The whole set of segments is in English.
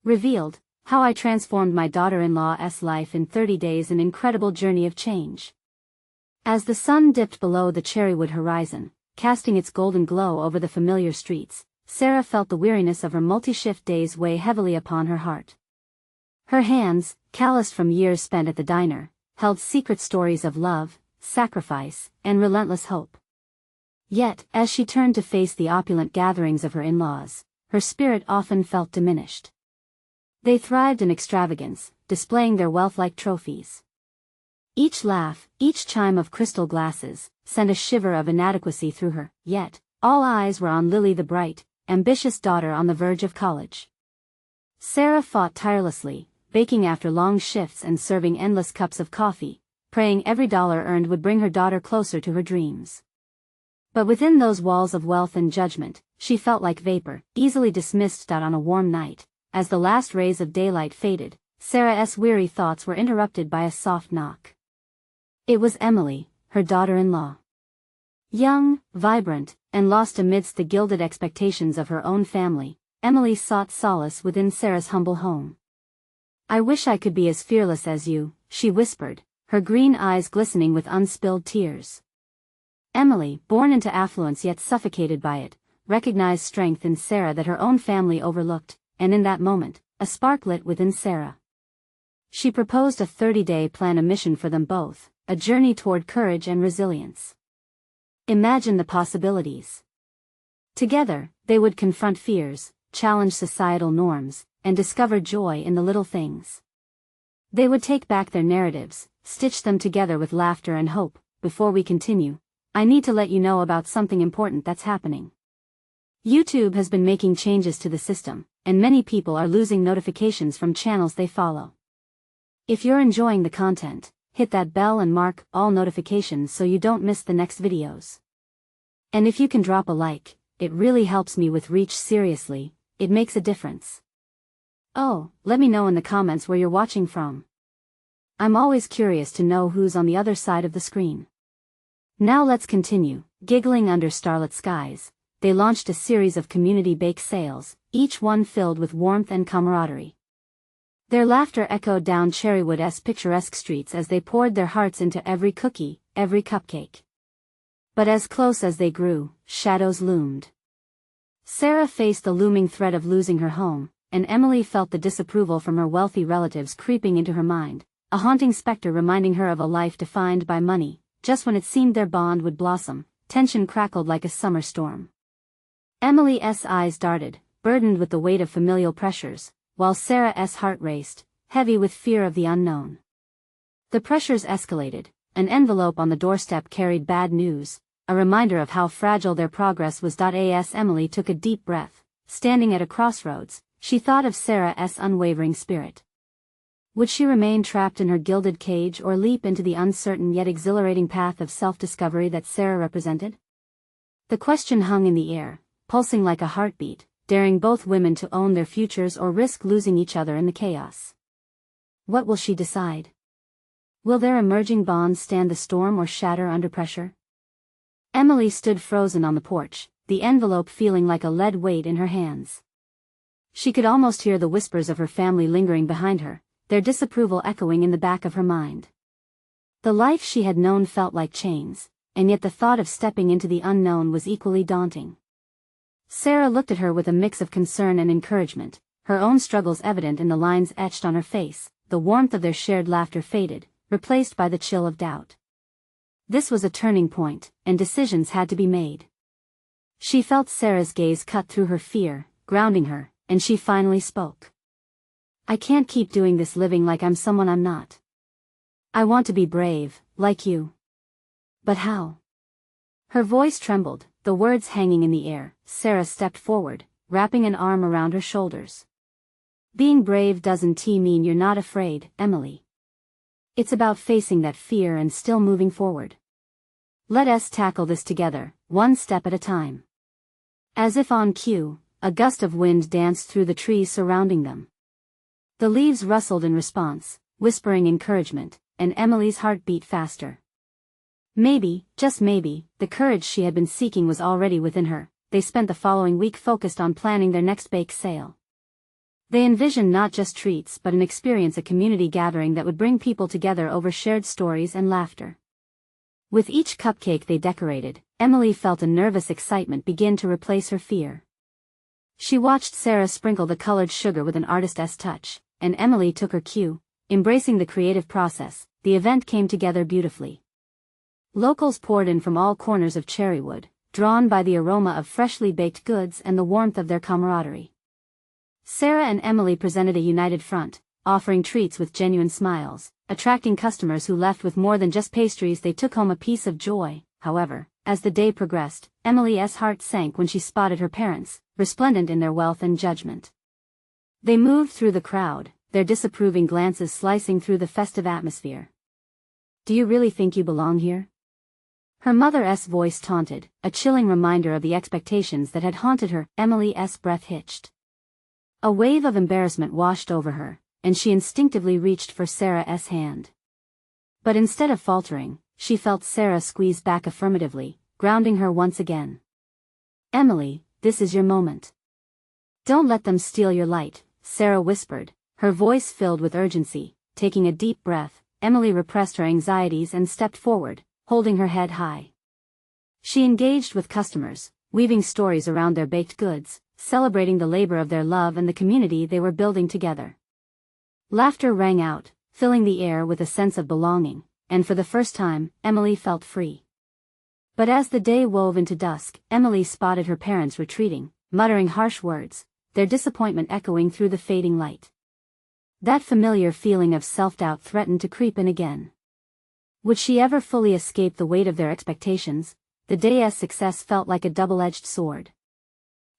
Revealed, how I transformed my daughter-in-law's life in 30 days, an incredible journey of change. As the sun dipped below the cherrywood horizon, casting its golden glow over the familiar streets, Sarah felt the weariness of her multi-shift days weigh heavily upon her heart. Her hands, calloused from years spent at the diner, held secret stories of love, sacrifice, and relentless hope. Yet, as she turned to face the opulent gatherings of her in-laws, her spirit often felt diminished. They thrived in extravagance, displaying their wealth like trophies. Each laugh, each chime of crystal glasses, sent a shiver of inadequacy through her, yet, all eyes were on Lily, the bright, ambitious daughter on the verge of college. Sarah fought tirelessly, baking after long shifts and serving endless cups of coffee, praying every dollar earned would bring her daughter closer to her dreams. But within those walls of wealth and judgment, she felt like vapor, easily dismissed out on a warm night. As the last rays of daylight faded, Sarah's weary thoughts were interrupted by a soft knock. It was Emily, her daughter-in-law. Young, vibrant, and lost amidst the gilded expectations of her own family, Emily sought solace within Sarah's humble home. "I wish I could be as fearless as you," she whispered, her green eyes glistening with unspilled tears. Emily, born into affluence yet suffocated by it, recognized strength in Sarah that her own family overlooked, and in that moment, a spark lit within Sarah. She proposed a 30-day plan, a mission for them both, a journey toward courage and resilience. Imagine the possibilities. Together, they would confront fears, challenge societal norms, and discover joy in the little things. They would take back their narratives, stitch them together with laughter and hope. Before we continue, I need to let you know about something important that's happening. YouTube has been making changes to the system, and many people are losing notifications from channels they follow. If you're enjoying the content, hit that bell and mark all notifications so you don't miss the next videos. And if you can drop a like, it really helps me with reach. Seriously, it makes a difference. Oh, let me know in the comments where you're watching from. I'm always curious to know who's on the other side of the screen. Now let's continue. Giggling under starlit skies, they launched a series of community bake sales, each one filled with warmth and camaraderie. Their laughter echoed down Cherrywood's picturesque streets as they poured their hearts into every cookie, every cupcake. But as close as they grew, shadows loomed. Sarah faced the looming threat of losing her home, and Emily felt the disapproval from her wealthy relatives creeping into her mind, a haunting specter reminding her of a life defined by money. Just when it seemed their bond would blossom, tension crackled like a summer storm. Emily's eyes darted, burdened with the weight of familial pressures, while Sarah's heart raced, heavy with fear of the unknown. The pressures escalated. An envelope on the doorstep carried bad news, a reminder of how fragile their progress was. As Emily took a deep breath, standing at a crossroads, she thought of Sarah's unwavering spirit. Would she remain trapped in her gilded cage or leap into the uncertain yet exhilarating path of self-discovery that Sarah represented? The question hung in the air, pulsing like a heartbeat, daring both women to own their futures or risk losing each other in the chaos. What will she decide? Will their emerging bonds stand the storm or shatter under pressure? Emily stood frozen on the porch, the envelope feeling like a lead weight in her hands. She could almost hear the whispers of her family lingering behind her, their disapproval echoing in the back of her mind. The life she had known felt like chains, and yet the thought of stepping into the unknown was equally daunting. Sarah looked at her with a mix of concern and encouragement, her own struggles evident in the lines etched on her face. The warmth of their shared laughter faded, replaced by the chill of doubt. This was a turning point, and decisions had to be made. She felt Sarah's gaze cut through her fear, grounding her, and she finally spoke. "I can't keep doing this, living like I'm someone I'm not. I want to be brave, like you." "But how?" Her voice trembled, the words hanging in the air. Sarah stepped forward, wrapping an arm around her shoulders. "Being brave doesn't mean you're not afraid, Emily. It's about facing that fear and still moving forward. Let us tackle this together, one step at a time." As if on cue, a gust of wind danced through the trees surrounding them. The leaves rustled in response, whispering encouragement, and Emily's heart beat faster. Maybe, just maybe, the courage she had been seeking was already within her. They spent the following week focused on planning their next bake sale. They envisioned not just treats but an experience, a community gathering that would bring people together over shared stories and laughter. With each cupcake they decorated, Emily felt a nervous excitement begin to replace her fear. She watched Sarah sprinkle the colored sugar with an artist's touch, and Emily took her cue, embracing the creative process. The event came together beautifully. Locals poured in from all corners of Cherrywood, drawn by the aroma of freshly baked goods and the warmth of their camaraderie. Sarah and Emily presented a united front, offering treats with genuine smiles, attracting customers who left with more than just pastries. They took home a piece of joy. However, as the day progressed, Emily's heart sank when she spotted her parents, resplendent in their wealth and judgment. They moved through the crowd, their disapproving glances slicing through the festive atmosphere. "Do you really think you belong here?" Her mother's voice taunted, a chilling reminder of the expectations that had haunted her. Emily's breath hitched. A wave of embarrassment washed over her, and she instinctively reached for Sarah's hand. But instead of faltering, she felt Sarah squeeze back affirmatively, grounding her once again. "Emily, this is your moment. Don't let them steal your light," Sarah whispered, her voice filled with urgency. Taking a deep breath, Emily repressed her anxieties and stepped forward, holding her head high. She engaged with customers, weaving stories around their baked goods, celebrating the labor of their love and the community they were building together. Laughter rang out, filling the air with a sense of belonging, and for the first time, Emily felt free. But as the day wove into dusk, Emily spotted her parents retreating, muttering harsh words, their disappointment echoing through the fading light. That familiar feeling of self-doubt threatened to creep in again. Would she ever fully escape the weight of their expectations? The day's success felt like a double-edged sword.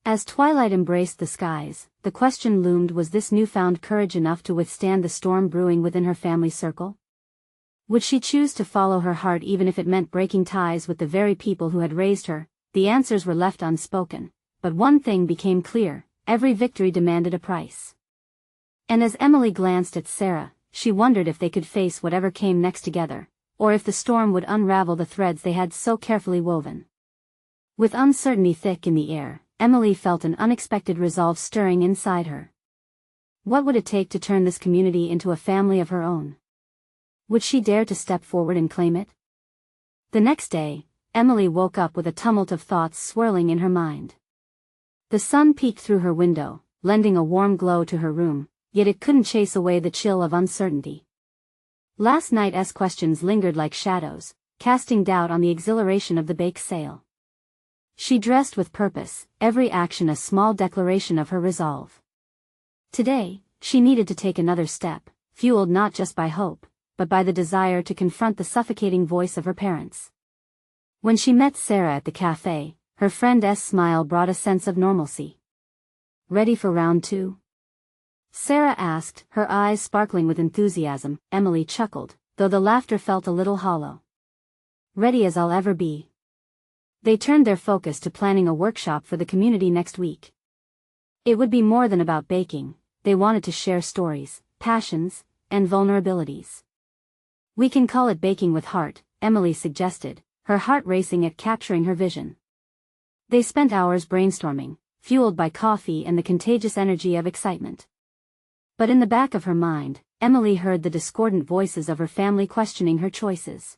As twilight embraced the skies, the question loomed: was this newfound courage enough to withstand the storm brewing within her family circle? Would she choose to follow her heart even if it meant breaking ties with the very people who had raised her? The answers were left unspoken, but one thing became clear: every victory demanded a price. And as Emily glanced at Sarah, she wondered if they could face whatever came next together, or if the storm would unravel the threads they had so carefully woven. With uncertainty thick in the air, Emily felt an unexpected resolve stirring inside her. What would it take to turn this community into a family of her own? Would she dare to step forward and claim it? The next day, Emily woke up with a tumult of thoughts swirling in her mind. The sun peeked through her window, lending a warm glow to her room, yet it couldn't chase away the chill of uncertainty. Last night's questions lingered like shadows, casting doubt on the exhilaration of the bake sale. She dressed with purpose, every action a small declaration of her resolve. Today, she needed to take another step, fueled not just by hope, but by the desire to confront the suffocating voice of her parents. When she met Sarah at the cafe, her friend's smile brought a sense of normalcy. "Ready for round 2? Sarah asked, her eyes sparkling with enthusiasm. Emily chuckled, though the laughter felt a little hollow. "Ready as I'll ever be." They turned their focus to planning a workshop for the community next week. It would be more than about baking. They wanted to share stories, passions, and vulnerabilities. "We can call it Baking with Heart," Emily suggested, her heart racing at capturing her vision. They spent hours brainstorming, fueled by coffee and the contagious energy of excitement. But in the back of her mind, Emily heard the discordant voices of her family questioning her choices.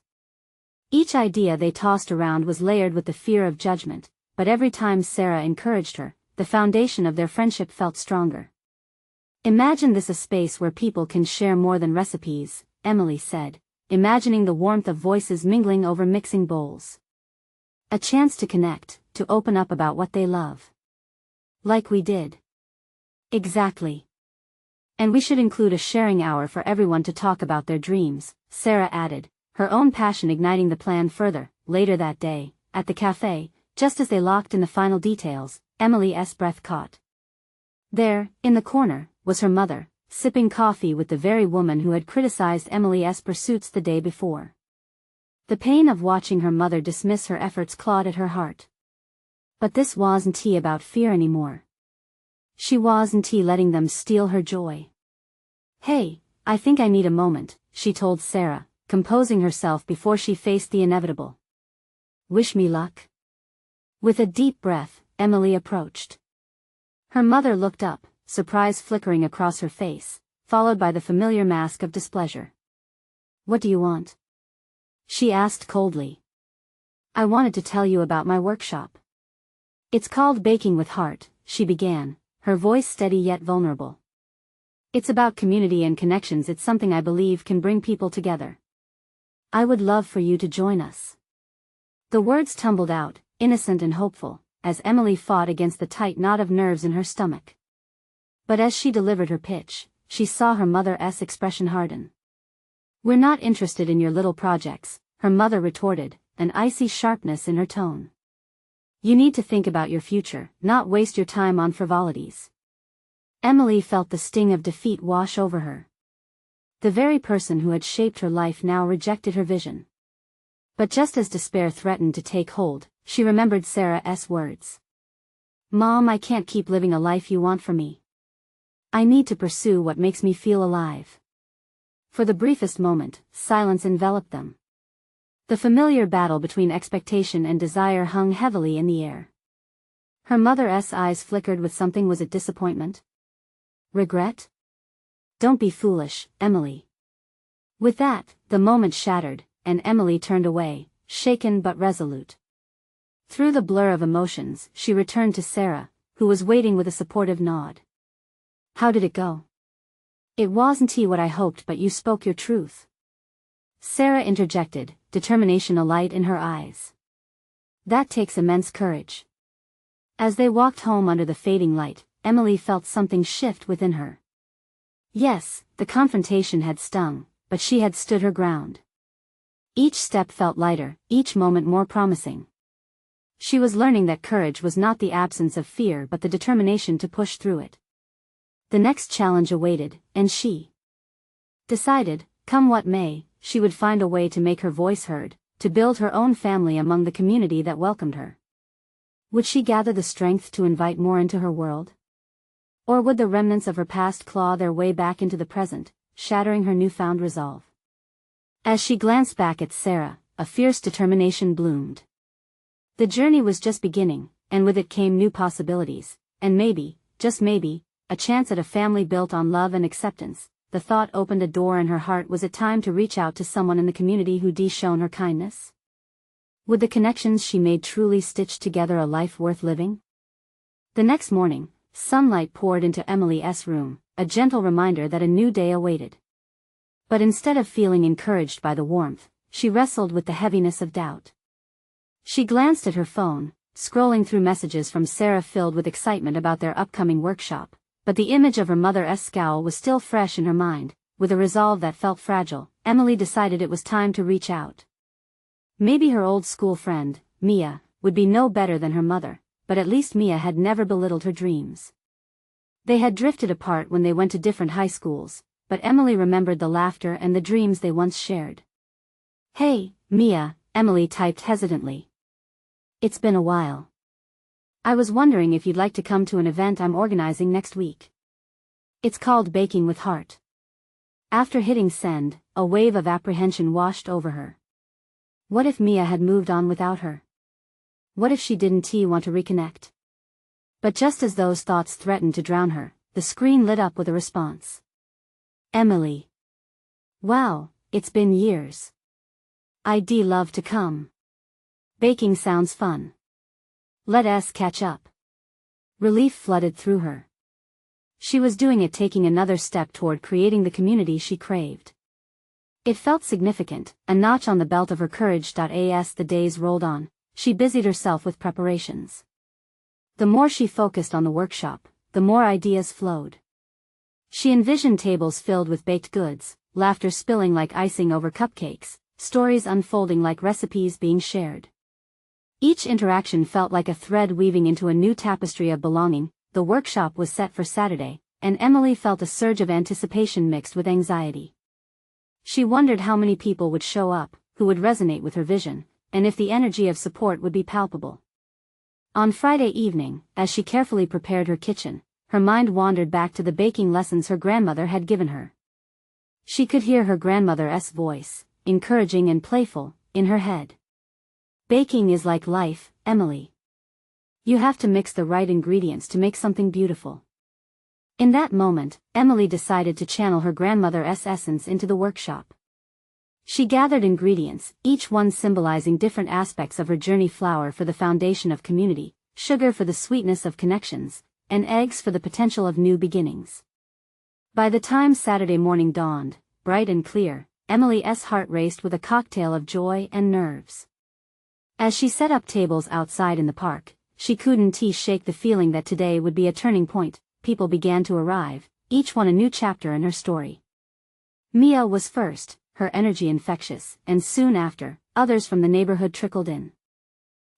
Each idea they tossed around was layered with the fear of judgment, but every time Sarah encouraged her, the foundation of their friendship felt stronger. "Imagine this a space where people can share more than recipes," Emily said, imagining the warmth of voices mingling over mixing bowls. "A chance to connect, to open up about what they love. Like we did." "Exactly. And we should include a sharing hour for everyone to talk about their dreams," Sarah added, her own passion igniting the plan further. Later that day, at the cafe, just as they locked in the final details, Emily's breath caught. There, in the corner, was her mother, sipping coffee with the very woman who had criticized Emily's pursuits the day before. The pain of watching her mother dismiss her efforts clawed at her heart. But this wasn't about fear anymore. She wasn't letting them steal her joy. "Hey, I think I need a moment," she told Sarah, composing herself before she faced the inevitable. "Wish me luck." With a deep breath, Emily approached. Her mother looked up, surprise flickering across her face, followed by the familiar mask of displeasure. "What do you want?" she asked coldly. "I wanted to tell you about my workshop. It's called Baking with Heart," she began, her voice steady yet vulnerable. "It's about community and connections. It's something I believe can bring people together. I would love for you to join us." The words tumbled out, innocent and hopeful, as Emily fought against the tight knot of nerves in her stomach. But as she delivered her pitch, she saw her mother's expression harden. "We're not interested in your little projects," her mother retorted, an icy sharpness in her tone. "You need to think about your future, not waste your time on frivolities." Emily felt the sting of defeat wash over her. The very person who had shaped her life now rejected her vision. But just as despair threatened to take hold, she remembered Sarah's words. "Mom, I can't keep living a life you want for me. I need to pursue what makes me feel alive." For the briefest moment, silence enveloped them. The familiar battle between expectation and desire hung heavily in the air. Her mother's eyes flickered with something. Was it disappointment? Regret? "Don't be foolish, Emily." With that, the moment shattered, and Emily turned away, shaken but resolute. Through the blur of emotions, she returned to Sarah, who was waiting with a supportive nod. "How did it go?" "It wasn't what I hoped, but you spoke your truth," Sarah interjected, determination alight in her eyes. "That takes immense courage." As they walked home under the fading light, Emily felt something shift within her. Yes, the confrontation had stung, but she had stood her ground. Each step felt lighter, each moment more promising. She was learning that courage was not the absence of fear but the determination to push through it. The next challenge awaited, and she decided, come what may, she would find a way to make her voice heard, to build her own family among the community that welcomed her. Would she gather the strength to invite more into her world? Or would the remnants of her past claw their way back into the present, shattering her newfound resolve? As she glanced back at Sarah, a fierce determination bloomed. The journey was just beginning, and with it came new possibilities, and maybe, just maybe, a chance at a family built on love and acceptance. The thought opened a door in her heart. Was it time to reach out to someone in the community who'd shown her kindness? Would the connections she made truly stitch together a life worth living? The next morning, sunlight poured into Emily's room, a gentle reminder that a new day awaited. But instead of feeling encouraged by the warmth, she wrestled with the heaviness of doubt. She glanced at her phone, scrolling through messages from Sarah filled with excitement about their upcoming workshop, but the image of her mother's scowl was still fresh in her mind. With a resolve that felt fragile, Emily decided it was time to reach out. Maybe her old school friend, Mia, would be no better than her mother, but at least Mia had never belittled her dreams. They had drifted apart when they went to different high schools, but Emily remembered the laughter and the dreams they once shared. "Hey, Mia," Emily typed hesitantly. "It's been a while. I was wondering if you'd like to come to an event I'm organizing next week. It's called Baking with Heart." After hitting send, a wave of apprehension washed over her. What if Mia had moved on without her? What if she didn't want to reconnect? But just as those thoughts threatened to drown her, the screen lit up with a response. "Emily. Wow, it's been years. I'd love to come. Baking sounds fun. Let us catch up." Relief flooded through her. She was doing it, taking another step toward creating the community she craved. It felt significant, a notch on the belt of her courage. As the days rolled on, she busied herself with preparations. The more she focused on the workshop, the more ideas flowed. She envisioned tables filled with baked goods, laughter spilling like icing over cupcakes, stories unfolding like recipes being shared. Each interaction felt like a thread weaving into a new tapestry of belonging. The workshop was set for Saturday, and Emily felt a surge of anticipation mixed with anxiety. She wondered how many people would show up, who would resonate with her vision, and if the energy of support would be palpable. On Friday evening, as she carefully prepared her kitchen, her mind wandered back to the baking lessons her grandmother had given her. She could hear her grandmother's voice, encouraging and playful, in her head. "Baking is like life, Emily. You have to mix the right ingredients to make something beautiful. In that moment, Emily decided to channel her grandmother's essence into the workshop. She gathered ingredients, each one symbolizing different aspects of her journey: flour for the foundation of community, sugar for the sweetness of connections, and eggs for the potential of new beginnings. By the time Saturday morning dawned, bright and clear, Emily's heart raced with a cocktail of joy and nerves. As she set up tables outside in the park, she couldn't shake the feeling that today would be a turning point. People began to arrive, each one a new chapter in her story. Mia was first, her energy infectious, and soon after, others from the neighborhood trickled in.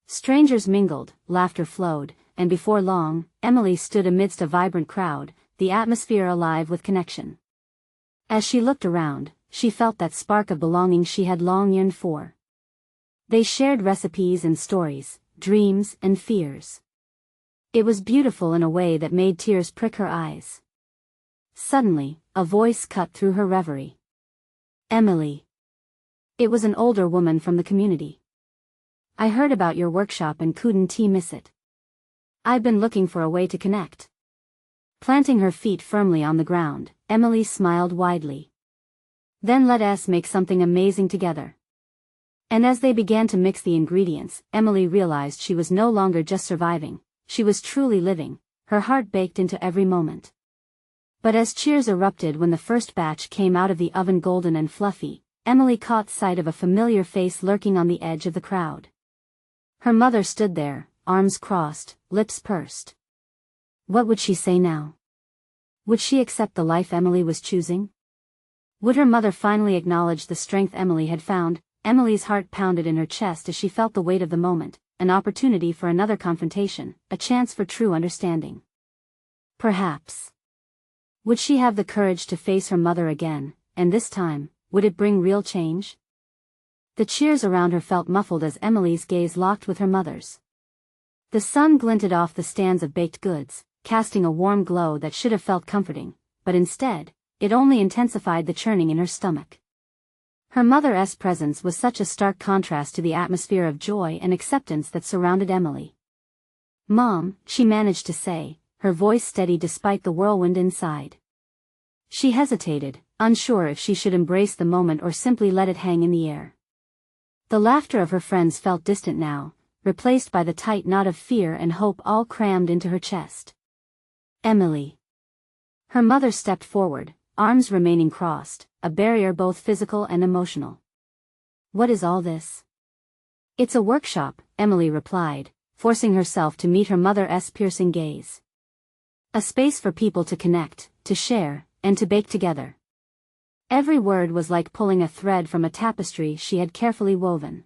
Strangers mingled, laughter flowed, and before long, Emily stood amidst a vibrant crowd, the atmosphere alive with connection. As she looked around, she felt that spark of belonging she had long yearned for. They shared recipes and stories, dreams and fears. It was beautiful in a way that made tears prick her eyes. Suddenly, a voice cut through her reverie. "Emily." It was an older woman from the community. "I heard about your workshop and couldn't miss it. I've been looking for a way to connect." Planting her feet firmly on the ground, Emily smiled widely. "Then let us make something amazing together." And as they began to mix the ingredients, Emily realized she was no longer just surviving, she was truly living, her heart baked into every moment. But as cheers erupted when the first batch came out of the oven golden and fluffy, Emily caught sight of a familiar face lurking on the edge of the crowd. Her mother stood there, arms crossed, lips pursed. What would she say now? Would she accept the life Emily was choosing? Would her mother finally acknowledge the strength Emily had found? Emily's heart pounded in her chest as she felt the weight of the moment, an opportunity for another confrontation, a chance for true understanding. Perhaps. Would she have the courage to face her mother again, and this time, would it bring real change? The cheers around her felt muffled as Emily's gaze locked with her mother's. The sun glinted off the stands of baked goods, casting a warm glow that should have felt comforting, but instead, it only intensified the churning in her stomach. Her mother's presence was such a stark contrast to the atmosphere of joy and acceptance that surrounded Emily. "Mom," she managed to say, her voice steady despite the whirlwind inside. She hesitated, unsure if she should embrace the moment or simply let it hang in the air. The laughter of her friends felt distant now, replaced by the tight knot of fear and hope all crammed into her chest. "Emily." Her mother stepped forward, arms remaining crossed, a barrier both physical and emotional. "What is all this?" "It's a workshop," Emily replied, forcing herself to meet her mother's piercing gaze. "A space for people to connect, to share, and to bake together." Every word was like pulling a thread from a tapestry she had carefully woven.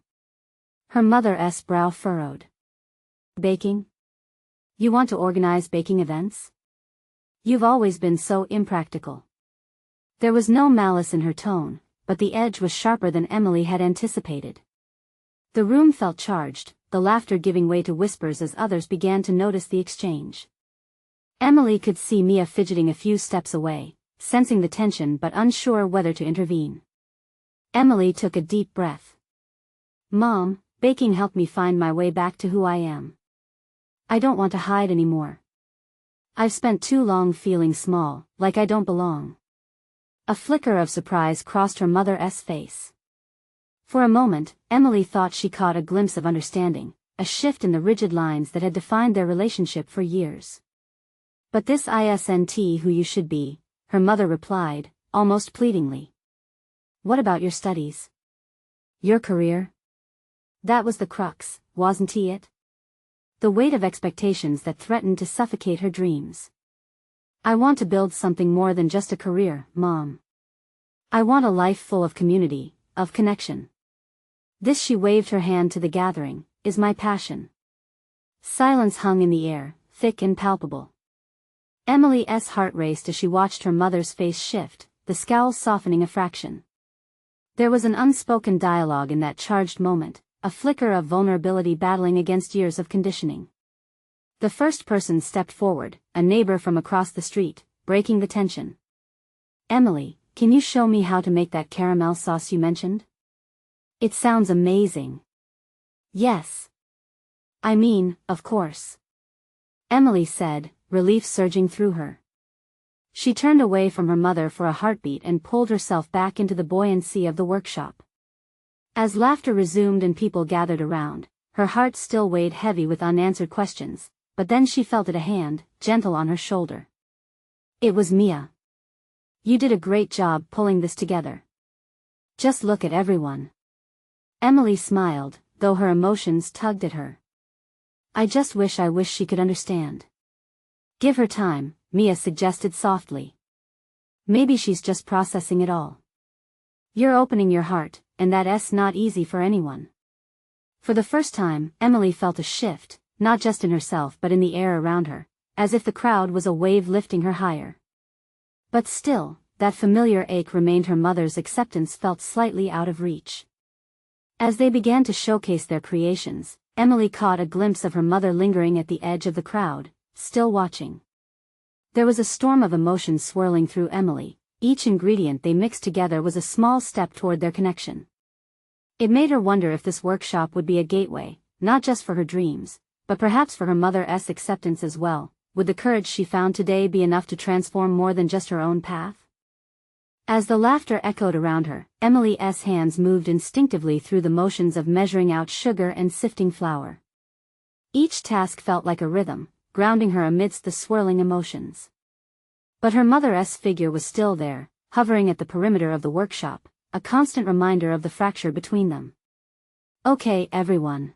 Her mother's brow furrowed. "Baking? You want to organize baking events? You've always been so impractical." There was no malice in her tone, but the edge was sharper than Emily had anticipated. The room felt charged, the laughter giving way to whispers as others began to notice the exchange. Emily could see Mia fidgeting a few steps away, sensing the tension but unsure whether to intervene. Emily took a deep breath. "Mom, baking helped me find my way back to who I am. I don't want to hide anymore. I've spent too long feeling small, like I don't belong." A flicker of surprise crossed her mother's face. For a moment, Emily thought she caught a glimpse of understanding, a shift in the rigid lines that had defined their relationship for years. "But this isn't who you should be," her mother replied, almost pleadingly. "What about your studies? Your career?" That was the crux, wasn't it? The weight of expectations that threatened to suffocate her dreams. "I want to build something more than just a career, Mom. I want a life full of community, of connection. This," she waved her hand to the gathering, "is my passion." Silence hung in the air, thick and palpable. Emily's heart raced as she watched her mother's face shift, the scowl softening a fraction. There was an unspoken dialogue in that charged moment, a flicker of vulnerability battling against years of conditioning. The first person stepped forward, a neighbor from across the street, breaking the tension. "Emily, can you show me how to make that caramel sauce you mentioned? It sounds amazing." "Yes. I mean, of course," Emily said, relief surging through her. She turned away from her mother for a heartbeat and pulled herself back into the buoyancy of the workshop. As laughter resumed and people gathered around, her heart still weighed heavy with unanswered questions, but then she felt a hand, gentle on her shoulder. It was Mia. You did a great job pulling this together. Just look at everyone. Emily smiled, though her emotions tugged at her. I wish she could understand. Give her time, Mia suggested softly. Maybe she's just processing it all. You're opening your heart, and that's not easy for anyone. For the first time, Emily felt a shift, not just in herself but in the air around her, as if the crowd was a wave lifting her higher. But still, that familiar ache remained. Her mother's acceptance felt slightly out of reach. As they began to showcase their creations, Emily caught a glimpse of her mother lingering at the edge of the crowd, still watching. There was a storm of emotions swirling through Emily. Each ingredient they mixed together was a small step toward their connection. It made her wonder if this workshop would be a gateway, not just for her dreams, but perhaps for her mother's acceptance as well. Would the courage she found today be enough to transform more than just her own path? As the laughter echoed around her, Emily's hands moved instinctively through the motions of measuring out sugar and sifting flour. Each task felt like a rhythm, grounding her amidst the swirling emotions. But her mother's figure was still there, hovering at the perimeter of the workshop, a constant reminder of the fracture between them. Okay, everyone.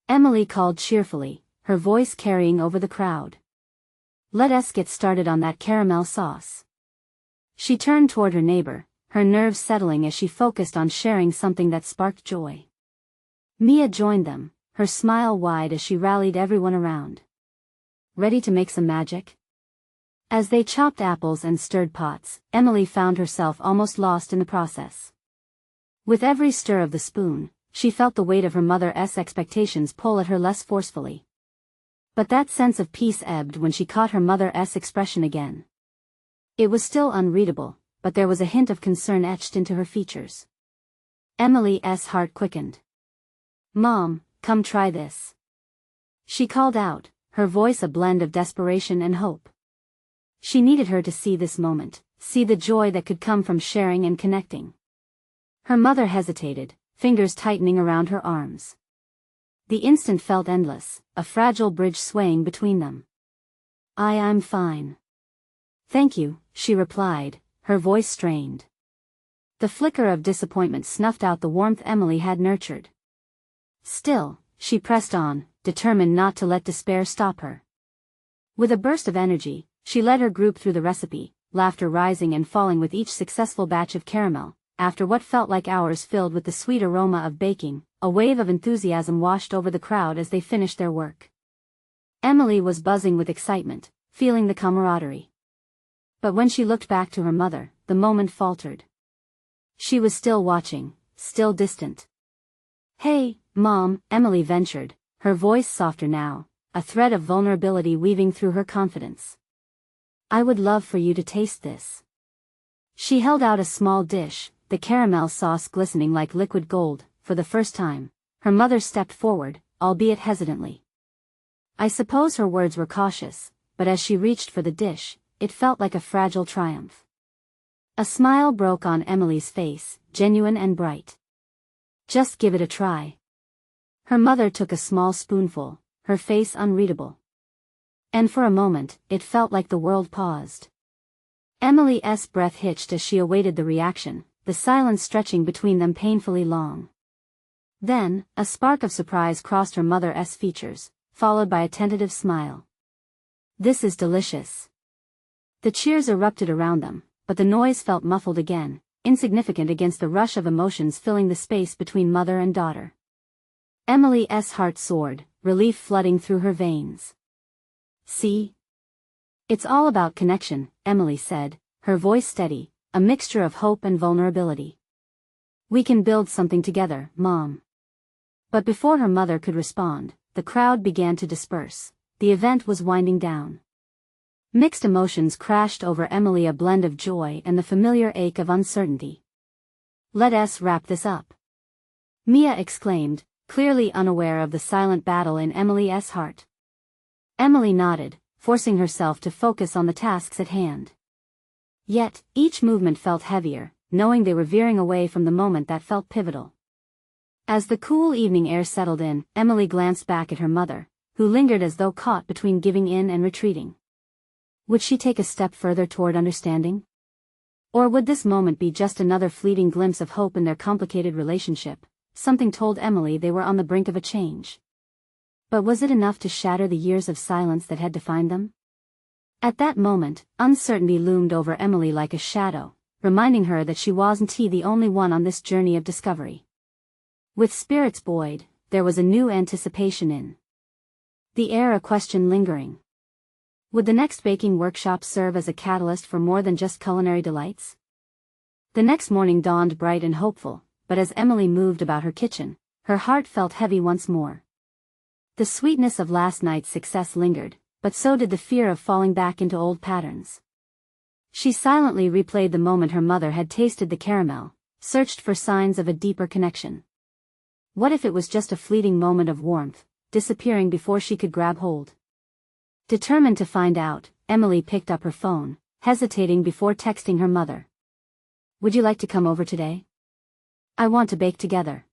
Emily called cheerfully, her voice carrying over the crowd. Let us get started on that caramel sauce. She turned toward her neighbor, her nerves settling as she focused on sharing something that sparked joy. Mia joined them, her smile wide as she rallied everyone around. Ready to make some magic? As they chopped apples and stirred pots, Emily found herself almost lost in the process. With every stir of the spoon, she felt the weight of her mother's expectations pull at her less forcefully. But that sense of peace ebbed when she caught her mother's expression again. It was still unreadable, but there was a hint of concern etched into her features. Emily's heart quickened. Mom, come try this. She called out, her voice a blend of desperation and hope. She needed her to see this moment, see the joy that could come from sharing and connecting. Her mother hesitated, fingers tightening around her arms. The instant felt endless, a fragile bridge swaying between them. I'm fine. Thank you, she replied, her voice strained. The flicker of disappointment snuffed out the warmth Emily had nurtured. Still, she pressed on, determined not to let despair stop her. With a burst of energy, she led her group through the recipe, laughter rising and falling with each successful batch of caramel. After what felt like hours filled with the sweet aroma of baking, a wave of enthusiasm washed over the crowd as they finished their work. Emily was buzzing with excitement, feeling the camaraderie. But when she looked back to her mother, the moment faltered. She was still watching, still distant. Hey, Mom, Emily ventured, her voice softer now, a thread of vulnerability weaving through her confidence. I would love for you to taste this. She held out a small dish, the caramel sauce glistening like liquid gold. For the first time, her mother stepped forward, albeit hesitantly. I suppose her words were cautious, but as she reached for the dish, it felt like a fragile triumph. A smile broke on Emily's face, genuine and bright. Just give it a try. Her mother took a small spoonful, her face unreadable. And for a moment, it felt like the world paused. Emily's breath hitched as she awaited the reaction, the silence stretching between them painfully long. Then, a spark of surprise crossed her mother's features, followed by a tentative smile. This is delicious. The cheers erupted around them, but the noise felt muffled again, insignificant against the rush of emotions filling the space between mother and daughter. Emily's heart soared, relief flooding through her veins. See? It's all about connection, Emily said, her voice steady, a mixture of hope and vulnerability. We can build something together, Mom. But before her mother could respond, the crowd began to disperse. The event was winding down. Mixed emotions crashed over Emily, a blend of joy and the familiar ache of uncertainty. Let us wrap this up. Mia exclaimed, clearly unaware of the silent battle in Emily's heart. Emily nodded, forcing herself to focus on the tasks at hand. Yet, each movement felt heavier, knowing they were veering away from the moment that felt pivotal. As the cool evening air settled in, Emily glanced back at her mother, who lingered as though caught between giving in and retreating. Would she take a step further toward understanding? Or would this moment be just another fleeting glimpse of hope in their complicated relationship? Something told Emily they were on the brink of a change. But was it enough to shatter the years of silence that had defined them? At that moment, uncertainty loomed over Emily like a shadow, reminding her that she wasn't the only one on this journey of discovery. With spirits buoyed, there was a new anticipation in the air, a question lingering. Would the next baking workshop serve as a catalyst for more than just culinary delights? The next morning dawned bright and hopeful, but as Emily moved about her kitchen, her heart felt heavy once more. The sweetness of last night's success lingered, but so did the fear of falling back into old patterns. She silently replayed the moment her mother had tasted the caramel, searched for signs of a deeper connection. What if it was just a fleeting moment of warmth, disappearing before she could grab hold? Determined to find out, Emily picked up her phone, hesitating before texting her mother. Would you like to come over today? I want to bake together.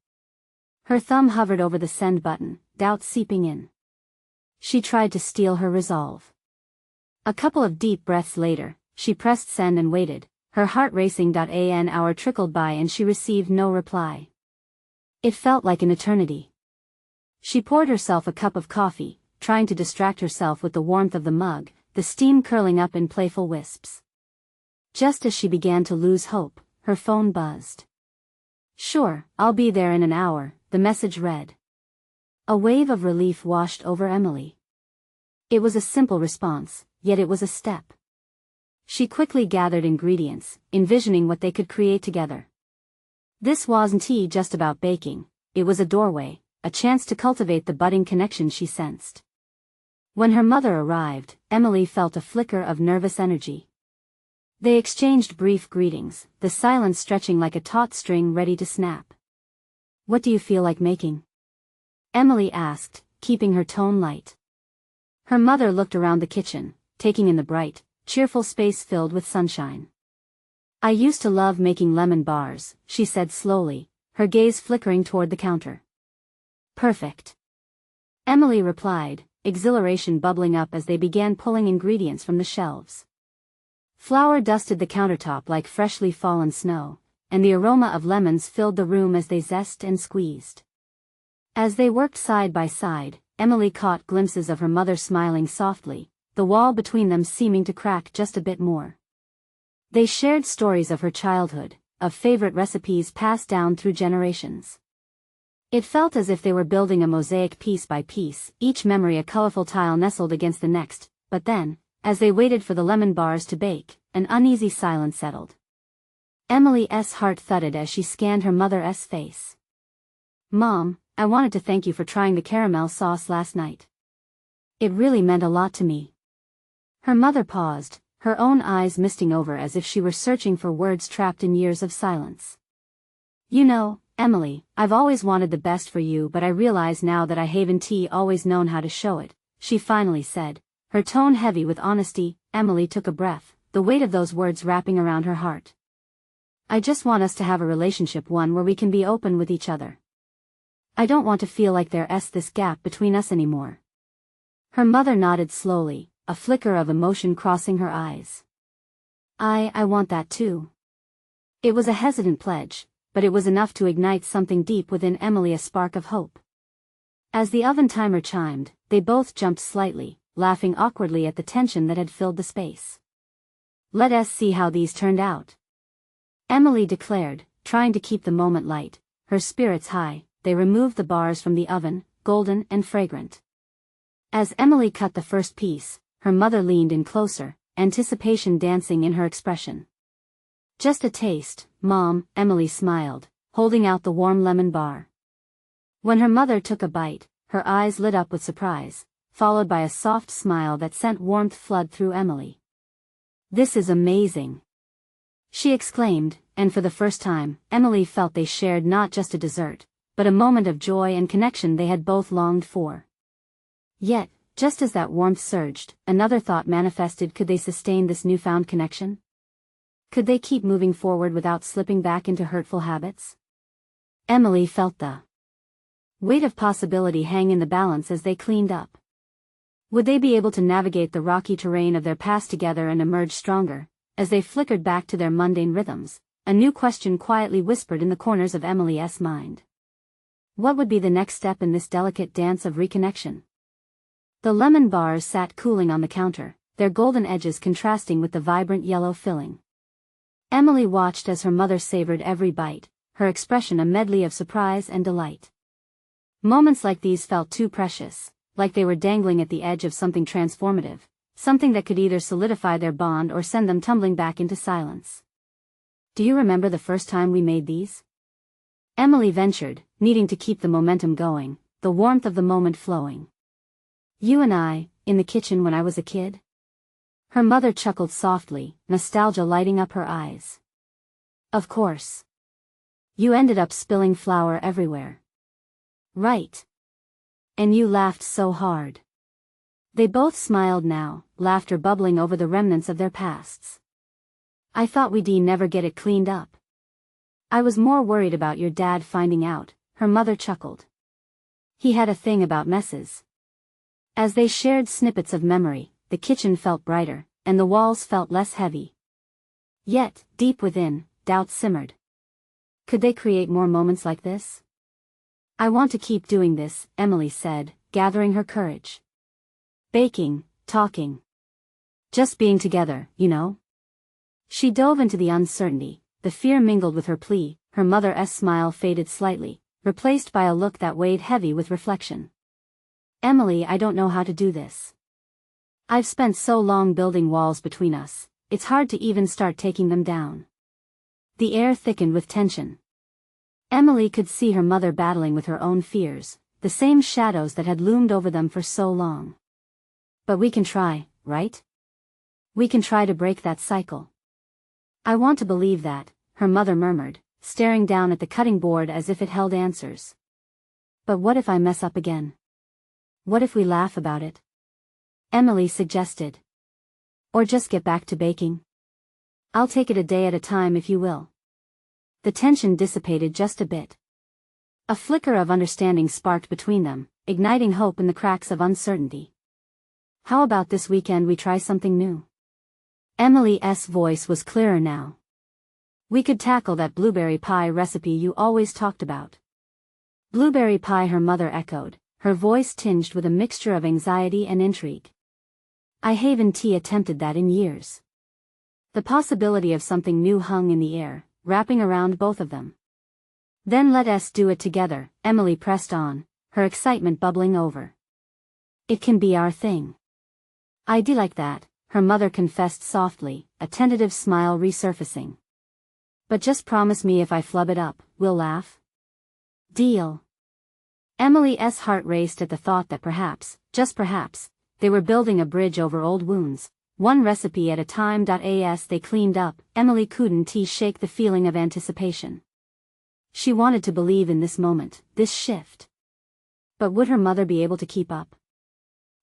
Her thumb hovered over the send button, doubt seeping in. She tried to steel her resolve. A couple of deep breaths later, she pressed send and waited, her heart racing. An hour trickled by and she received no reply. It felt like an eternity. She poured herself a cup of coffee, trying to distract herself with the warmth of the mug, the steam curling up in playful wisps. Just as she began to lose hope, her phone buzzed. Sure, I'll be there in an hour, the message read. A wave of relief washed over Emily. It was a simple response, yet it was a step. She quickly gathered ingredients, envisioning what they could create together. This wasn't just about baking, it was a doorway, a chance to cultivate the budding connection she sensed. When her mother arrived, Emily felt a flicker of nervous energy. They exchanged brief greetings, the silence stretching like a taut string ready to snap. What do you feel like making? Emily asked, keeping her tone light. Her mother looked around the kitchen, taking in the bright, cheerful space filled with sunshine. I used to love making lemon bars, she said slowly, her gaze flickering toward the counter. Perfect. Emily replied, exhilaration bubbling up as they began pulling ingredients from the shelves. Flour dusted the countertop like freshly fallen snow, and the aroma of lemons filled the room as they zested and squeezed. As they worked side by side, Emily caught glimpses of her mother smiling softly, the wall between them seeming to crack just a bit more. They shared stories of her childhood, of favorite recipes passed down through generations. It felt as if they were building a mosaic piece by piece, each memory a colorful tile nestled against the next, but then, as they waited for the lemon bars to bake, an uneasy silence settled. Emily's heart thudded as she scanned her mother's face. Mom, I wanted to thank you for trying the caramel sauce last night. It really meant a lot to me. Her mother paused, her own eyes misting over as if she were searching for words trapped in years of silence. You know, Emily, I've always wanted the best for you, but I realize now that I haven't always known how to show it, she finally said, her tone heavy with honesty. Emily took a breath, the weight of those words wrapping around her heart. I just want us to have a relationship, one where we can be open with each other. I don't want to feel like there's this gap between us anymore. Her mother nodded slowly, a flicker of emotion crossing her eyes. I want that too. It was a hesitant pledge, but it was enough to ignite something deep within Emily, a spark of hope. As the oven timer chimed, they both jumped slightly, laughing awkwardly at the tension that had filled the space. Let us see how these turned out, Emily declared, trying to keep the moment light, her spirits high. They removed the bars from the oven, golden and fragrant. As Emily cut the first piece, her mother leaned in closer, anticipation dancing in her expression. Just a taste, Mom, Emily smiled, holding out the warm lemon bar. When her mother took a bite, her eyes lit up with surprise, followed by a soft smile that sent warmth flood through Emily. This is amazing, she exclaimed, and for the first time, Emily felt they shared not just a dessert, but a moment of joy and connection they had both longed for. Yet, just as that warmth surged, another thought manifested: could they sustain this newfound connection? Could they keep moving forward without slipping back into hurtful habits? Emily felt the weight of possibility hang in the balance as they cleaned up. Would they be able to navigate the rocky terrain of their past together and emerge stronger? As they flickered back to their mundane rhythms, a new question quietly whispered in the corners of Emily's mind. What would be the next step in this delicate dance of reconnection? The lemon bars sat cooling on the counter, their golden edges contrasting with the vibrant yellow filling. Emily watched as her mother savored every bite, her expression a medley of surprise and delight. Moments like these felt too precious, like they were dangling at the edge of something transformative, something that could either solidify their bond or send them tumbling back into silence. Do you remember the first time we made these? Emily ventured, needing to keep the momentum going, the warmth of the moment flowing. You and I, in the kitchen when I was a kid? Her mother chuckled softly, nostalgia lighting up her eyes. Of course. You ended up spilling flour everywhere. Right. And you laughed so hard. They both smiled now, laughter bubbling over the remnants of their pasts. I thought we'd never get it cleaned up. I was more worried about your dad finding out, her mother chuckled. He had a thing about messes. As they shared snippets of memory, the kitchen felt brighter, and the walls felt less heavy. Yet, deep within, doubt simmered. Could they create more moments like this? I want to keep doing this, Emily said, gathering her courage. Baking, talking. Just being together, you know? She dove into the uncertainty, the fear mingled with her plea, her mother's smile faded slightly, replaced by a look that weighed heavy with reflection. Emily, I don't know how to do this. I've spent so long building walls between us, it's hard to even start taking them down. The air thickened with tension. Emily could see her mother battling with her own fears, the same shadows that had loomed over them for so long. But we can try, right? We can try to break that cycle. I want to believe that, her mother murmured, staring down at the cutting board as if it held answers. But what if I mess up again? What if we laugh about it? Emily suggested. Or just get back to baking? I'll take it a day at a time if you will. The tension dissipated just a bit. A flicker of understanding sparked between them, igniting hope in the cracks of uncertainty. How about this weekend we try something new? Emily's voice was clearer now. We could tackle that blueberry pie recipe you always talked about. Blueberry pie, her mother echoed, her voice tinged with a mixture of anxiety and intrigue. I haven't attempted that in years. The possibility of something new hung in the air, wrapping around both of them. Then let us do it together, Emily pressed on, her excitement bubbling over. It can be our thing. I do like that, her mother confessed softly, a tentative smile resurfacing. But just promise me if I flub it up, we'll laugh. Deal. Emily's heart raced at the thought that perhaps, just perhaps, they were building a bridge over old wounds, one recipe at a time. As they cleaned up, Emily couldn't shake the feeling of anticipation. She wanted to believe in this moment, this shift. But would her mother be able to keep up?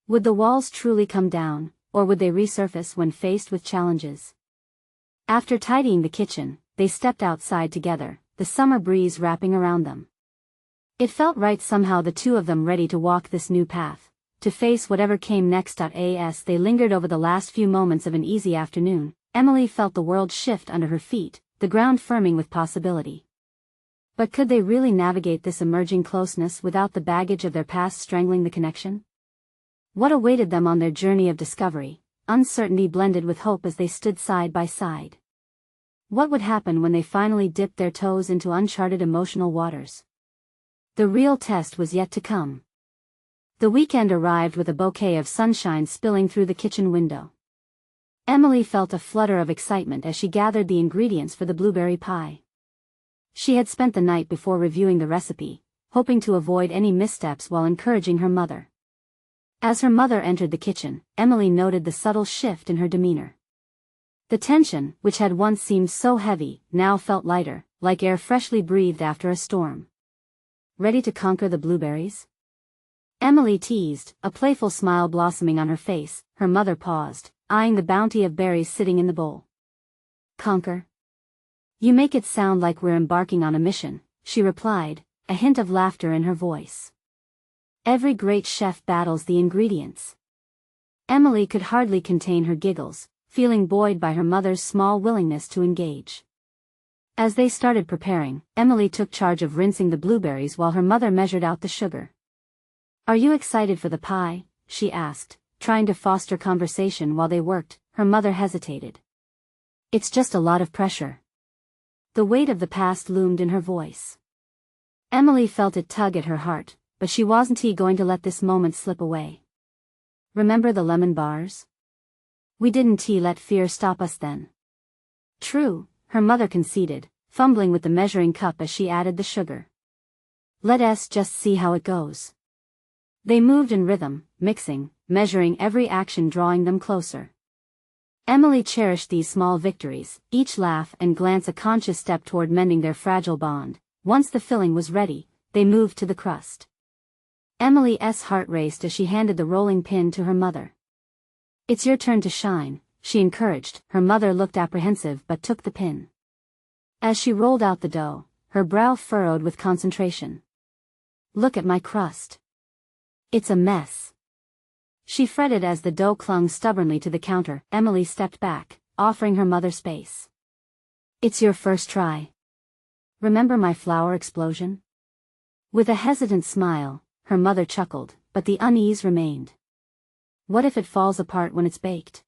Would the walls truly come down, or would they resurface when faced with challenges? After tidying the kitchen, they stepped outside together, the summer breeze wrapping around them. It felt right somehow, the two of them ready to walk this new path, to face whatever came next. As they lingered over the last few moments of an easy afternoon, Emily felt the world shift under her feet, the ground firming with possibility. But could they really navigate this emerging closeness without the baggage of their past strangling the connection? What awaited them on their journey of discovery, uncertainty blended with hope as they stood side by side? What would happen when they finally dipped their toes into uncharted emotional waters? The real test was yet to come. The weekend arrived with a bouquet of sunshine spilling through the kitchen window. Emily felt a flutter of excitement as she gathered the ingredients for the blueberry pie. She had spent the night before reviewing the recipe, hoping to avoid any missteps while encouraging her mother. As her mother entered the kitchen, Emily noted the subtle shift in her demeanor. The tension, which had once seemed so heavy, now felt lighter, like air freshly breathed after a storm. Ready to conquer the blueberries? Emily teased, a playful smile blossoming on her face. Her mother paused, eyeing the bounty of berries sitting in the bowl. Conquer? You make it sound like we're embarking on a mission, she replied, a hint of laughter in her voice. Every great chef battles the ingredients. Emily could hardly contain her giggles, feeling buoyed by her mother's small willingness to engage. As they started preparing, Emily took charge of rinsing the blueberries while her mother measured out the sugar. Are you excited for the pie? She asked, trying to foster conversation while they worked. Her mother hesitated. It's just a lot of pressure. The weight of the past loomed in her voice. Emily felt it tug at her heart, but she wasn't going to let this moment slip away. Remember the lemon bars? We didn't let fear stop us then. True, her mother conceded, fumbling with the measuring cup as she added the sugar. Let us just see how it goes. They moved in rhythm, mixing, measuring every action, drawing them closer. Emily cherished these small victories, each laugh and glance a conscious step toward mending their fragile bond. Once the filling was ready, they moved to the crust. Emily's heart raced as she handed the rolling pin to her mother. It's your turn to shine, she encouraged. Her mother looked apprehensive but took the pin. As she rolled out the dough, her brow furrowed with concentration. Look at my crust. It's a mess. She fretted as the dough clung stubbornly to the counter. Emily stepped back, offering her mother space. It's your first try. Remember my flour explosion? With a hesitant smile, her mother chuckled, but the unease remained. What if it falls apart when it's baked?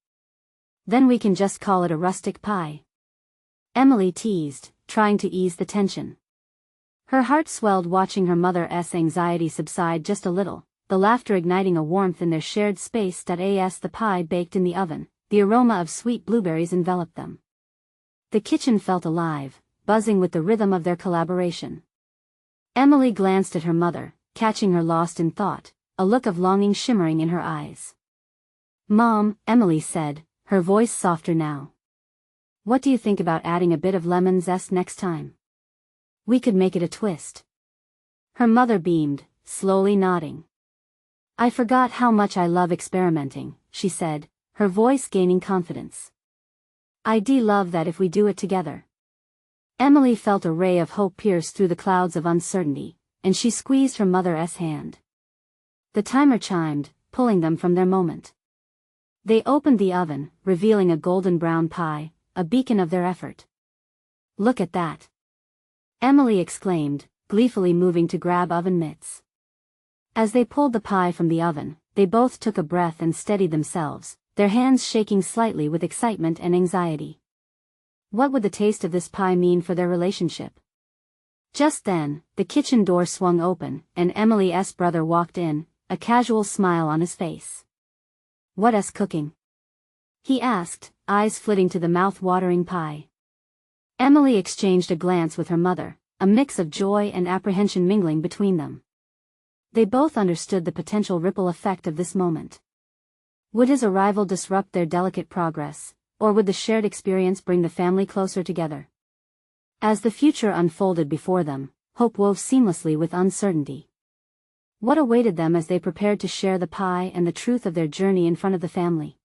Then we can just call it a rustic pie. Emily teased, trying to ease the tension. Her heart swelled watching her mother's anxiety subside just a little, the laughter igniting a warmth in their shared space. As the pie baked in the oven, the aroma of sweet blueberries enveloped them. The kitchen felt alive, buzzing with the rhythm of their collaboration. Emily glanced at her mother, catching her lost in thought, a look of longing shimmering in her eyes. Mom, Emily said, her voice softer now. What do you think about adding a bit of lemon zest next time? We could make it a twist. Her mother beamed, slowly nodding. I forgot how much I love experimenting, she said, her voice gaining confidence. I'd love that if we do it together. Emily felt a ray of hope pierce through the clouds of uncertainty, and she squeezed her mother's hand. The timer chimed, pulling them from their moment. They opened the oven, revealing a golden brown pie, a beacon of their effort. Look at that! Emily exclaimed, gleefully moving to grab oven mitts. As they pulled the pie from the oven, they both took a breath and steadied themselves, their hands shaking slightly with excitement and anxiety. What would the taste of this pie mean for their relationship? Just then, the kitchen door swung open, and Emily's brother walked in, a casual smile on his face. What's cooking? He asked, eyes flitting to the mouth-watering pie. Emily exchanged a glance with her mother, a mix of joy and apprehension mingling between them. They both understood the potential ripple effect of this moment. Would his arrival disrupt their delicate progress, or would the shared experience bring the family closer together? As the future unfolded before them, hope wove seamlessly with uncertainty. What awaited them as they prepared to share the pie and the truth of their journey in front of the family?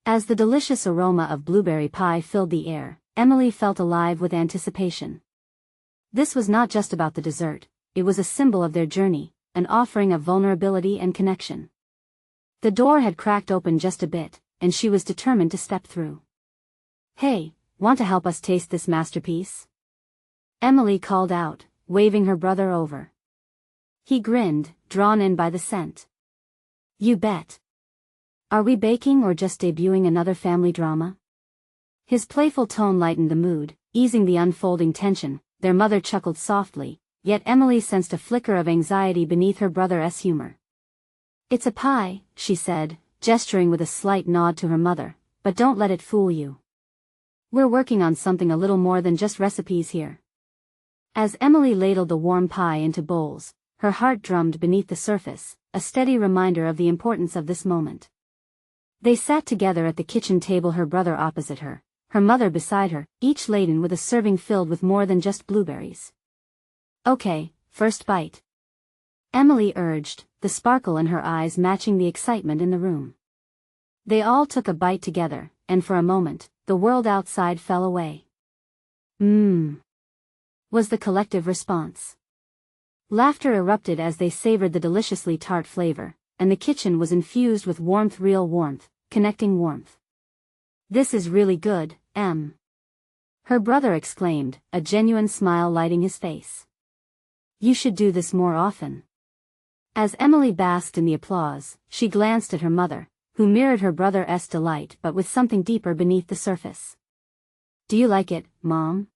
As the delicious aroma of blueberry pie filled the air, Emily felt alive with anticipation. This was not just about the dessert, it was a symbol of their journey, an offering of vulnerability and connection. The door had cracked open just a bit, and she was determined to step through. Hey, want to help us taste this masterpiece? Emily called out, waving her brother over. He grinned, drawn in by the scent. You bet. Are we baking or just debuting another family drama? His playful tone lightened the mood, easing the unfolding tension. Their mother chuckled softly, yet Emily sensed a flicker of anxiety beneath her brother's humor. It's a pie, she said, gesturing with a slight nod to her mother, but don't let it fool you. We're working on something a little more than just recipes here. As Emily ladled the warm pie into bowls, her heart drummed beneath the surface, a steady reminder of the importance of this moment. They sat together at the kitchen table, her brother opposite her, her mother beside her, each laden with a serving filled with more than just blueberries. Okay, first bite. Emily urged, the sparkle in her eyes matching the excitement in the room. They all took a bite together, and for a moment, the world outside fell away. Mmm, was the collective response. Laughter erupted as they savored the deliciously tart flavor, and the kitchen was infused with warmth, real warmth, connecting warmth. "This is really good, Em," her brother exclaimed, a genuine smile lighting his face. "You should do this more often." As Emily basked in the applause, she glanced at her mother, who mirrored her brother's delight but with something deeper beneath the surface. "Do you like it, Mom?"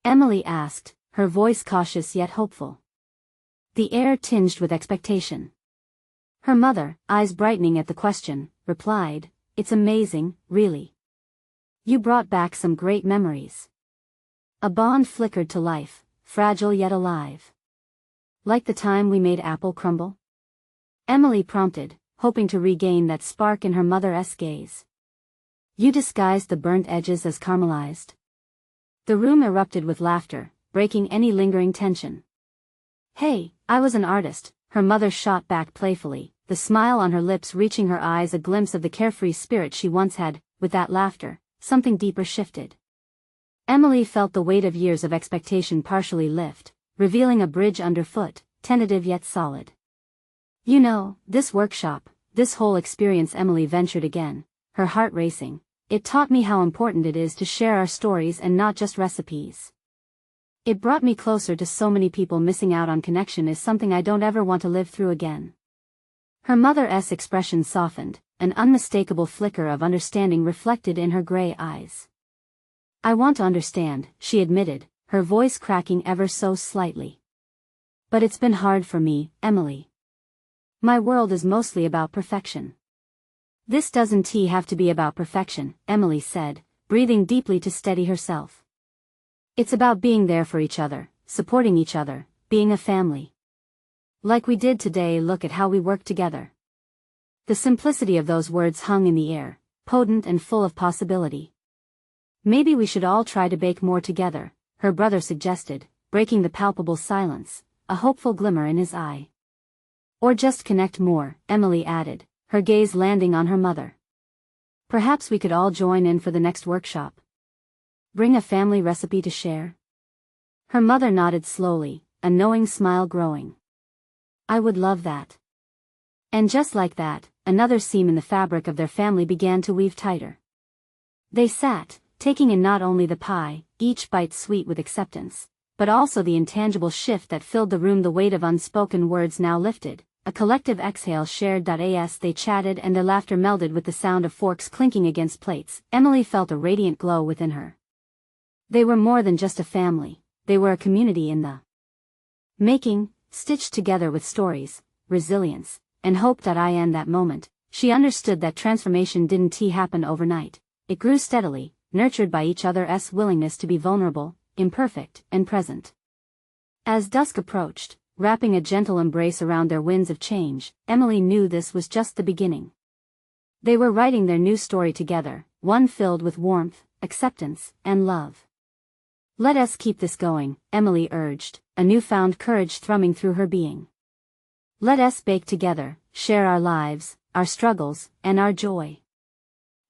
Emily asked, her voice cautious yet hopeful. The air tinged with expectation. Her mother, eyes brightening at the question, replied, "It's amazing, really. You brought back some great memories." A bond flickered to life, fragile yet alive. "Like the time we made apple crumble?" Emily prompted, hoping to regain that spark in her mother's gaze. "You disguised the burnt edges as caramelized." The room erupted with laughter, breaking any lingering tension. "Hey, I was an artist," her mother shot back playfully, the smile on her lips reaching her eyes, a glimpse of the carefree spirit she once had. With that laughter, something deeper shifted. Emily felt the weight of years of expectation partially lift, revealing a bridge underfoot, tentative yet solid. "You know, this workshop, this whole experience," Emily ventured again, her heart racing, "it taught me how important it is to share our stories and not just recipes. It brought me closer to so many people. Missing out on connection is something I don't ever want to live through again." Her mother's expression softened, an unmistakable flicker of understanding reflected in her gray eyes. "I want to understand," she admitted, her voice cracking ever so slightly. "But it's been hard for me, Emily. My world is mostly about perfection." "This doesn't have to be about perfection," Emily said, breathing deeply to steady herself. "It's about being there for each other, supporting each other, being a family. Like we did today. Look at how we work together." The simplicity of those words hung in the air, potent and full of possibility. "Maybe we should all try to bake more together," her brother suggested, breaking the palpable silence, a hopeful glimmer in his eye. "Or just connect more," Emily added, her gaze landing on her mother. "Perhaps we could all join in for the next workshop. Bring a family recipe to share?" Her mother nodded slowly, a knowing smile growing. "I would love that." And just like that, another seam in the fabric of their family began to weave tighter. They sat, taking in not only the pie, each bite sweet with acceptance, but also the intangible shift that filled the room. The weight of unspoken words now lifted, a collective exhale shared. As they chatted and their laughter melded with the sound of forks clinking against plates, Emily felt a radiant glow within her. They were more than just a family, they were a community in the making, stitched together with stories, resilience, and hope. In that moment, she understood that transformation didn't happen overnight. It grew steadily, nurtured by each other's willingness to be vulnerable, imperfect, and present. As dusk approached, wrapping a gentle embrace around their winds of change, Emily knew this was just the beginning. They were writing their new story together, one filled with warmth, acceptance, and love. "Let us keep this going," Emily urged, a newfound courage thrumming through her being. "Let us bake together, share our lives, our struggles, and our joy.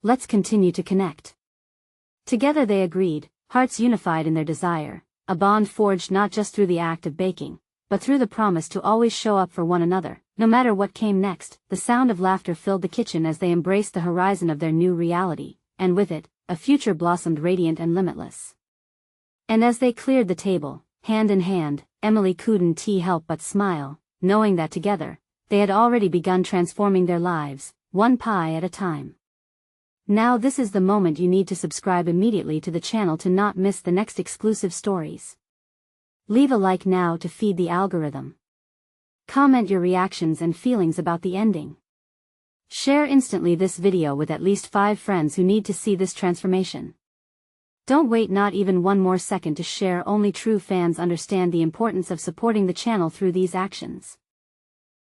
Let's continue to connect." Together they agreed, hearts unified in their desire, a bond forged not just through the act of baking, but through the promise to always show up for one another, no matter what came next. The sound of laughter filled the kitchen as they embraced the horizon of their new reality, and with it, a future blossomed radiant and limitless. And as they cleared the table, hand in hand, Emily couldn't help but smile, knowing that together, they had already begun transforming their lives, one pie at a time. Now this is the moment you need to subscribe immediately to the channel to not miss the next exclusive stories. Leave a like now to feed the algorithm. Comment your reactions and feelings about the ending. Share instantly this video with at least 5 friends who need to see this transformation. Don't wait not even one more second to share. Only true fans understand the importance of supporting the channel through these actions.